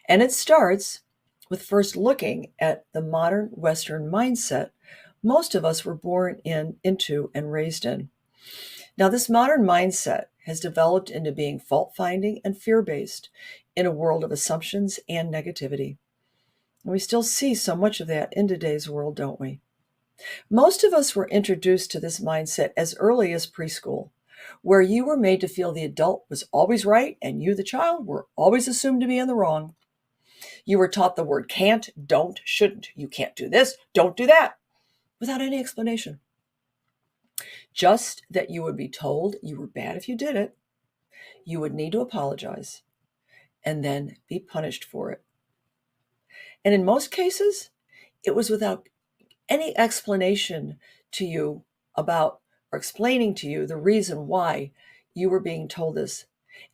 And it starts with first looking at the modern Western mindset most of us were born into and raised in. Now, this modern mindset has developed into being fault finding and fear based in a world of assumptions and negativity. And we still see so much of that in today's world, don't we? Most of us were introduced to this mindset as early as preschool, where you were made to feel the adult was always right and you, the child, were always assumed to be in the wrong. You were taught the word can't, don't, shouldn't. You can't do this, don't do that, without any explanation. Just that you would be told you were bad if you did it, you would need to apologize, and then be punished for it. And in most cases, it was without any explanation to you about or explaining to you the reason why you were being told this,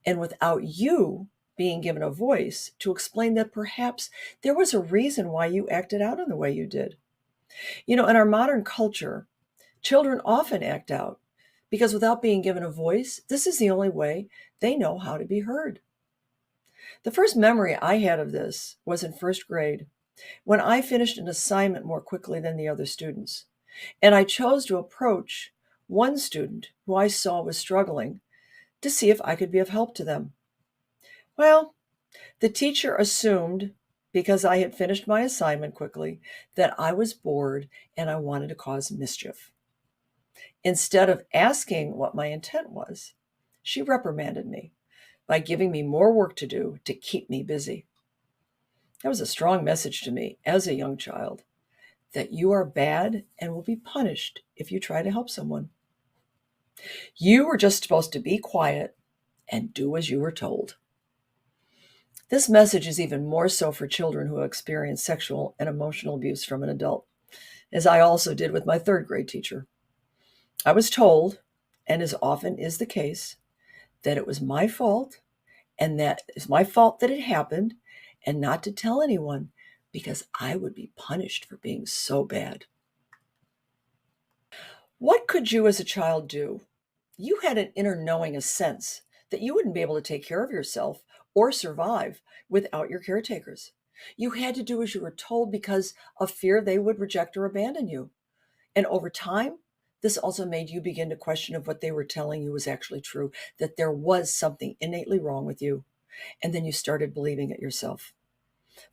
and without you being given a voice to explain that perhaps there was a reason why you acted out in the way you did. In our modern culture, children often act out because without being given a voice, this is the only way they know how to be heard. The first memory I had of this was in first grade, when I finished an assignment more quickly than the other students. And I chose to approach one student who I saw was struggling to see if I could be of help to them. Well, the teacher assumed, because I had finished my assignment quickly, that I was bored and I wanted to cause mischief. Instead of asking what my intent was, she reprimanded me by giving me more work to do to keep me busy. That was a strong message to me as a young child, that you are bad and will be punished if you try to help someone. You were just supposed to be quiet and do as you were told. This message is even more so for children who experience sexual and emotional abuse from an adult, as I also did with my third grade teacher. I was told, and as often is the case, that it was my fault and that it's my fault that it happened and not to tell anyone because I would be punished for being so bad. What could you as a child do? You had an inner knowing, a sense that you wouldn't be able to take care of yourself or survive without your caretakers. You had to do as you were told because of fear they would reject or abandon you. And over time, this also made you begin to question if what they were telling you was actually true, that there was something innately wrong with you. And then you started believing it yourself.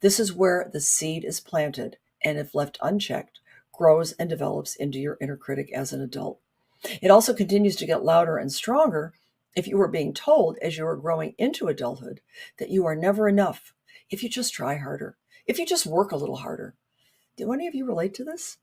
This is where the seed is planted, and if left unchecked, grows and develops into your inner critic as an adult. It also continues to get louder and stronger if you were being told as you were growing into adulthood that you are never enough if you just try harder, if you just work a little harder. Do any of you relate to this?